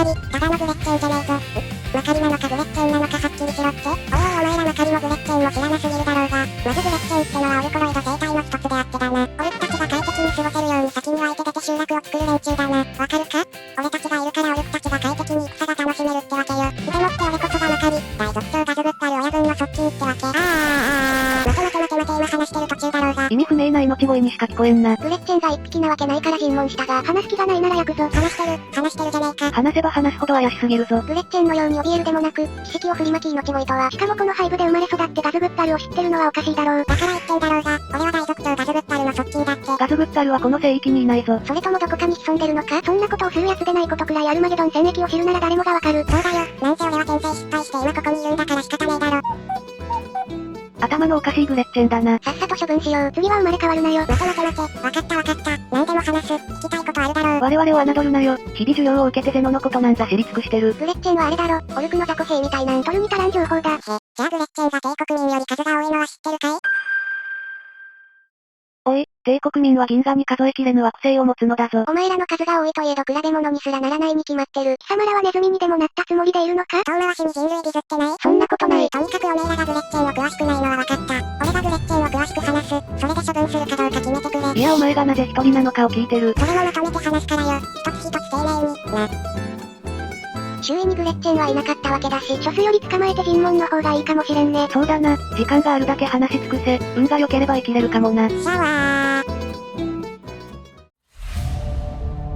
かり、ただのグレッチェンじゃねえぞ。まかりなのかグレッチェンなのかはっきりしろって。おいお前らまかりもグレッチェンも知らなすぎるだろうが、まずグレッチェンってのはオルコロイド生態の一つであってだな。オルクたちが快適に過ごせるように先に湧いて出て集落を作る連中だな。わかるか？俺たちがいるからオルクたちが快適に戦が楽しめるってわけよ。でもって俺こそがまかり、大族長がずぶったる親分の側近ってわけ。待て今話してる途中だろうが。意味不明な命乞いにしか聞こえんな。グレッチェンが一匹なわけないから尋問したが、話す気がないならよくぞ。話してるじゃねえか。話せば話すほど怪しすぎるぞ。グレッチェンのように怯えるでもなく、奇跡を振りまき命乞いとは、しかもこのハイブで生まれ育ってガズブッタルを知ってるのはおかしいだろう。だから言ってんだろうが、俺は大族長ガズブッタルの側近だって。ガズブッタルはこの聖域にいないぞ。それともどこかに潜んでるのか？そんなことをする奴でないことくらいアルマゲドン戦役を知るなら誰もがわかる。そうだよ、なんせ俺は転生失敗して今ここにいるんだから仕方ねえだろ。頭のおかしいグレッチェンだな。さっさと処分しよう。次は生まれ変わるなよ。待て。わかった。何でも話す。聞きたいことあるだろう。我々を侮るなよ。日々授業を受けてゼノのことなんざ知り尽くしてる。グレッチェンはあれだろ。オルクの雑魚兵みたいなん取るに足らん情報だ。じゃあグレッチェンが帝国民より数が多いのは知ってるかい？おい、帝国民は銀河に数えきれぬ惑星を持つのだぞ。お前らの数が多いといえど比べ物にすらならないに決まってる。貴様らはネズミにでもなったつもりでいるのか？遠回しに人類ディスってない？そんなことない。とにかくお前らがグレッチェンを詳しくないのは分かった。俺がグレッチェンを詳しく話す。それで処分するかどうか決めてくれ。いやお前がなぜ一人なのかを聞いてる。それもまとめて話すからよ。一つ丁寧に、な。周囲にグレッチェンはいなかったわけだし、ショスより捕まえて尋問の方がいいかもしれんね。そうだな、時間があるだけ話し尽くせ、運が良ければ生きれるかもな。シャワー。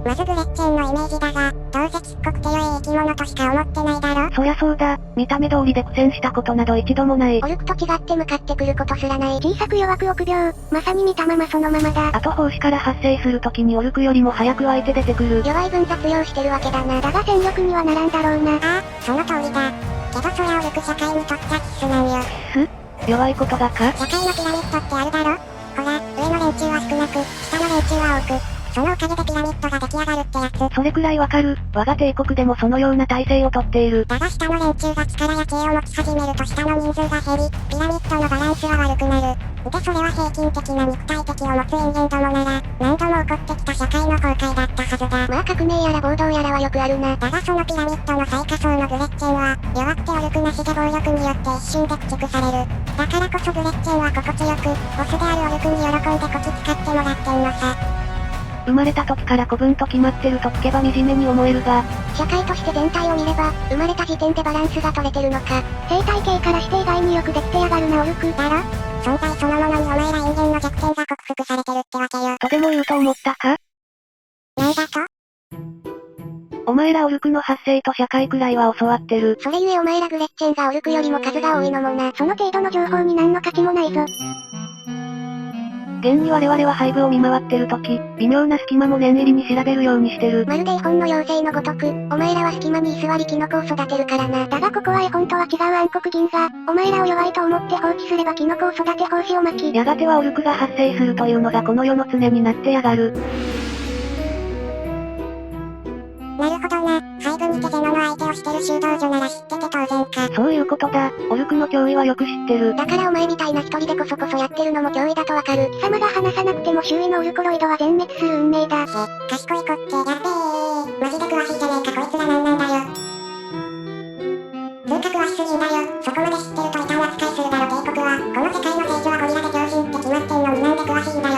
まずグレッチェンのイメージだが、どうせちっこくて良い生き物としか思ってないだろ？そりゃそうだ、見た目通りで苦戦したことなど一度もない。オルクと違って向かってくることすらない。小さく弱く臆病、まさに見たままそのままだ。あと胞子から発生する時にオルクよりも早く湧いて出てくる。弱い分雑用してるわけだな。だが戦力にはならんだろうな。ああ、その通りだ。けどそりゃオルク社会にとっちゃ必須なんよ。弱いことがか？社会のピラミッドってあるだろ？ほら、上の連中は少なく、下の連中は多く。そのおかげでピラミッドが出来上がるってやつ。それくらいわかる。我が帝国でもそのような体制をとっている。だが下の連中が力や知恵を持ち始めると下の人数が減り、ピラミッドのバランスは悪くなる。でそれは平均的な肉体的を持つ人間どもなら、何度も起こってきた社会の崩壊だったはずだ。まあ革命やら暴動やらはよくあるな。だがそのピラミッドの最下層のグレッチェンは、弱くてオルクなしで暴力によって一瞬で駆逐される。だからこそグレッチェンは心地よく、ボスであるオルクに喜んでこき使ってもらってんのさ。生まれた時から子分と決まってると聞けば惨めに思えるが、社会として全体を見れば、生まれた時点でバランスが取れてるのか。生態系からして以外によくできてやがるなオルク。だろ？存在そのものにお前ら人間の弱点が克服されてるってわけよ。とでも言うと思ったか？なんだと？お前らオルクの発生と社会くらいは教わってる。それゆえお前らグレッチェンがオルクよりも数が多いのもな。その程度の情報に何の価値もないぞ。現に我々は背部を見回ってる時、微妙な隙間も念入りに調べるようにしてる。まるで絵本の妖精のごとく、お前らは隙間に居座りキノコを育てるからな。だがここは絵本とは違う暗黒銀河。お前らを弱いと思って放置すればキノコを育て胞子を巻き、やがてはオルクが発生するというのがこの世の常になってやがる。なるほどな。背部にてゼノの相手をしてる修道女なら知ってて当然か。そういうことだ。オルクの脅威はよく知ってる。だからお前みたいな一人でこそこそやってるのも脅威だとわかる。貴様が話さなくても周囲のオルコロイドは全滅する運命だ。賢い子ってやっべー。マジで詳しいじゃねえかこいつらなんなんだよ。通過詳しすぎんだよ。そこまで知ってると異端扱いするだろ帝国は。この世界の兵器はゴリラで強靭って決まってんのになんで詳しいんだよ。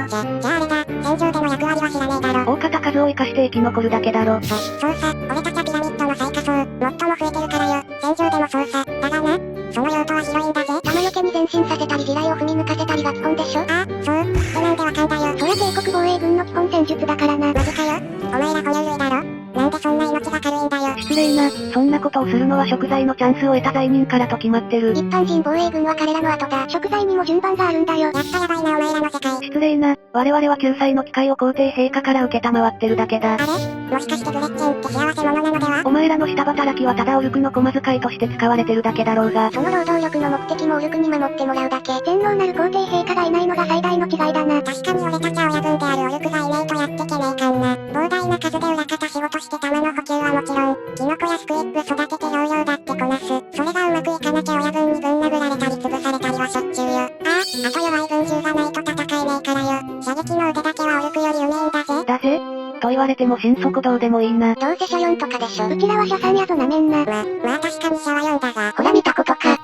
じゃああれだ。戦場での役割は知らねえだろ。大方数を生かして生き残るだけだろ。そうさ、俺たちはピラミッドの最下層、最も増えてるからよ。戦場でもそうさ。だがな、その用途は広いんだぜ。弾よけに前進させたり地雷を踏み抜かせたりが基本でしょ。ああ、そう。ってなんでわかんだよ。そりゃ帝国防衛軍の基本戦術だからな。マジかよ。お前ら哺乳類だろ。なんでそんな命が軽いんだよ。失礼な、そんなことをするのは贖罪のチャンスを得た罪人からと決まってる。一般人防衛軍は彼らの後だ。贖罪にも順番があるんだよ。やったやばいなお前らの世界。失礼な、我々は救済の機会を皇帝陛下から受けたまわってるだけだ。あれ？もしかしてグレッチェンって幸せ者なのでは？お前らの下働きはただオルクの駒遣いとして使われてるだけだろうが。その労働力の目的もオルクに守ってもらうだけ。全能なる皇帝陛下がいないのが最大の違いだな。確かに俺たちは親分であるオルクがいないとやってけねえかんな。膨大な数で裏方仕事して玉の補給はもちろん、キノコやスクイップ育てて療養だってこなす。それがうまくいかなきゃ親分にぶん殴られたり潰されたりはしょっちゅうよ。あと弱い軍銃がないと戦えねえからよ。射撃の腕だけはオルクよりうめえんだぜ。だぜと言わわれても心底どうでもいいな。どうせ車4とかでしょ。うちらは車3やぞなめんな。まあ確かに車は4だが。ほら見たことか。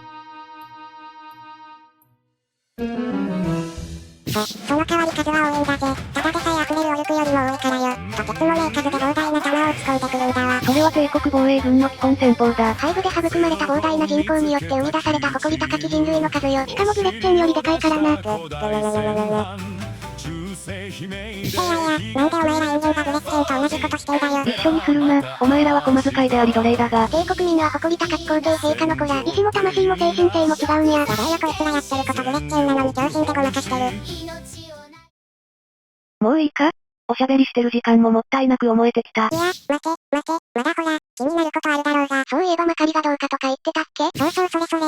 その代わり数は多いんだぜ。ただでさえ溢れるオルクよりも多いからよ。とてつもねえ数で膨大な弾を打ち込んでくるんだわ。それは帝国防衛軍の基本戦法だ。背部で育まれた膨大な人口によって生み出された誇り高き人類の数よ。しかもグレッチェンよりでかいからな。いやいや、なんでお前らエンジンがグレッチェンと同じことしてんだよ。一緒にするな。お前らは駒使いであり奴隷だが。帝国民は誇り高き皇帝陛下の子ら。意志も魂も精神性も違うんや。やべえよこいつらやってることグレッチェンなのに強心でごまかしてる。もういいか？おしゃべりしてる時間ももったいなく思えてきた。いや、待て、まだほら、気になることあるだろうが。そういえばまかりがどうかとか言ってたっけ？そうそれ。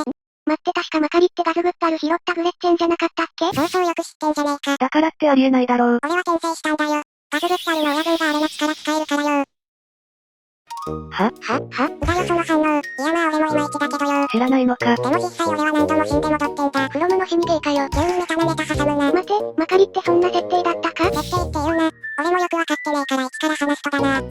待って確かまかりってガズグッタル拾ったグレッチェンじゃなかったっけ？そうよく知ってんじゃねえか。だからってありえないだろう。俺は転生したんだよ。ガズグッタルの親分があれの力使えるからよ。は？だよその反応。いやまあ俺もいまいちだけどよ。知らないのか。でも実際俺は何度も死んで戻ってんだ。フロムの死にゲーかよ。急にメタ挟むな。待て、まかりってそんな設定だったか？設定って言うな。俺もよくわかってねえから一から話すとだな。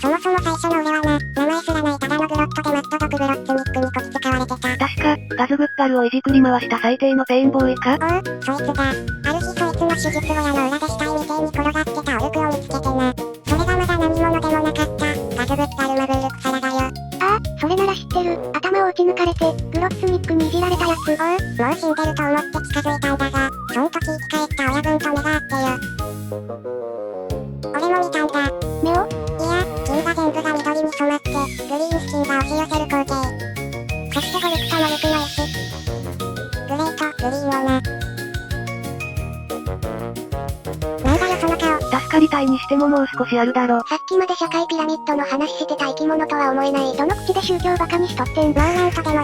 そもそも最初の俺はな、名前すらないただのグロットでマット毒グロッツミックにこき使われてた。確か、ガズグッタルをいじくり回した最低のペインボーイか？そいつが、ある日そいつの手術小屋の裏で死体みてえに転がってたオルクを見つけてな。それがまだ何者でもなかった、ガズグッタルマブールクサラだよ。ああ、それなら知ってる。頭を打ち抜かれて、グロッツミックにいじられたやつ。もう死んでると思って近づいたんだが、そん時生き返った親分と目が合ってよ。俺も見たんだ。目を？いや、金が全部が緑に染まって、グリーンスキンが押し寄せる光景。そしてゴルクとモルクの絵師。グレート、グリーンをな。なんだよその顔。助かりたいにしてももう少しあるだろ。さっきまで社会ピラミッドの話してた生き物とは思えない。どの口で宗教バカにしとってん。もうなんとでもで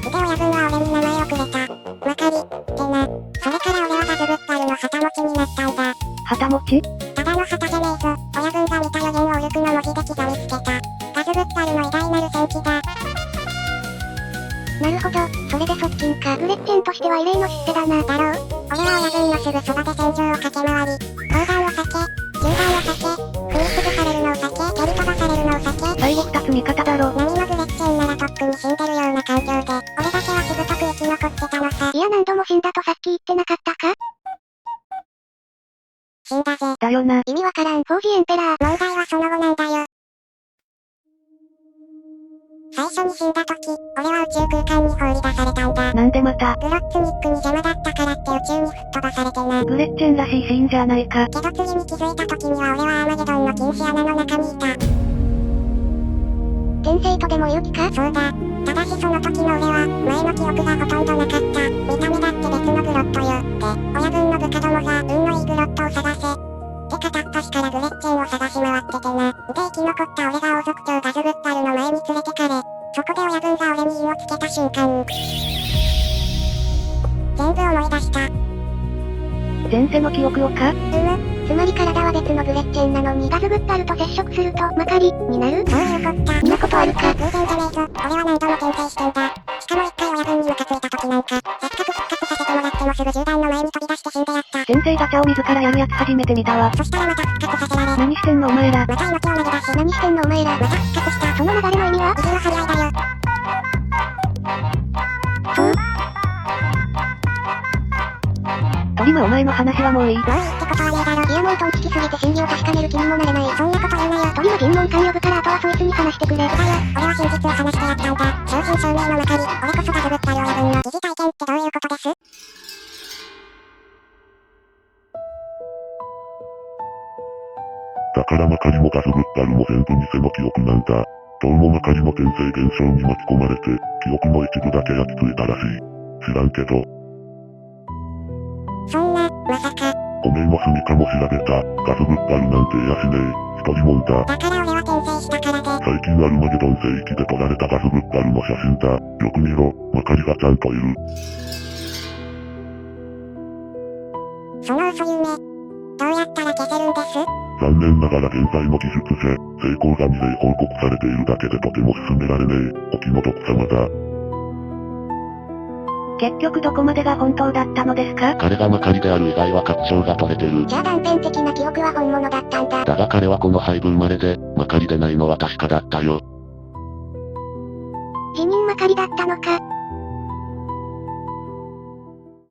親分は俺に名前をくれた。まかり、ってな。それから俺はガズグッタルの旗持ちになったんだ。旗持ち？ただの旗じゃねえぞ。親分が見た予言をオルクの文字で刻みつけた。ガズグッタルの偉大なる戦記だ。なるほど、それで側近か。グレッチェンとしては異例の出世だな。だろう？俺は親分のすぐそばで戦場を駆け回り、砲弾を避け、銃弾を避け、踏み潰されるのを避け、蹴り飛ばされるのを避け。最後二つ味方だろ。何のグレッチェンならとっくに死んでるような環境で、俺だけはしぶとく生き残ってたのさ。いや何度も死んだとさっき言ってなかったか？死んだぜ。だよな。意味わからん。フォージエンペラー。問題はその後なんだよ。最初に死んだ時、俺は宇宙空間に放り出されたんだ。なんでまた？グロッツミックに邪魔だったからって宇宙に吹っ飛ばされてな。グレッチェンらしいシーンじゃないか。けど次に気づいた時には俺はアーマゲドンの禁止穴の中にいた。転生とでも言う気か？そうだ。ただしその時の俺は、前の記憶がほとんどなかった。見た目だって別のグロットよ。で、親分の部下どもが、運のいいグロットを探せ。で片っ端からグレッチェンを探し回っててな。で生き残った俺が王族長ガズグッタルの前に連れてかれ、そこで親分が俺に火をつけた瞬間。全部思い出した。前世の記憶をか？つまり体は別のグレッチェンなのにガズグッタルと接触するとまかりになる？そういうこった。そんなことあるか？偶然じゃねえぞ。俺は何度も転生してんだ。しかも一回親分にムカついた時なんか、せっかく復活させてもらってもすぐ銃弾の前に飛び出して死んでやった。先生ガチャを自らやるやつ初めて見たわ。そしたらまた復活させられ。何してんのお前ら。また命を投げ出し。何してんのお前ら。また復活した。その流れの意味は？意地の張り合いだよ。トリマお前の話はもういい。もういいってことはねえだろ。いやもうトンチきすぎて真偽を確かめる気にもなれない。そんなこと言うなよ。トリは尋問官呼ぶからあとはそいつに話してくれ。だよ、俺は真実を話してやったんだ。正真正銘のまかり。俺こそガズグッタル親分の疑似体験ってどういうことです？だからまかりもガズグッタルも全部偽の記憶なんだ。どうもまかりの転生現象に巻き込まれて、記憶の一部だけ焼き付いたらしい。知らんけど。そんな、まさか。おめえもスミカも調べた。ガズグッタルなんていやしねえ。一人もんだ。だから俺は転生したからで。最近アルマゲドン聖域で撮られたガズグッタルの写真だ。よく見ろ、まかりがちゃんといる。その嘘夢、どうやったら消せるんです？残念ながら現在の技術じゃ、成功が2例報告されているだけでとても進められねえ。お気の毒様だ。結局どこまでが本当だったのですか？彼がまかりである以外は確証が取れてる。じゃあ断片的な記憶は本物だったんだ。だが彼はこの配分まれで、まかりでないのは確かだったよ。辞任まかりだったのか。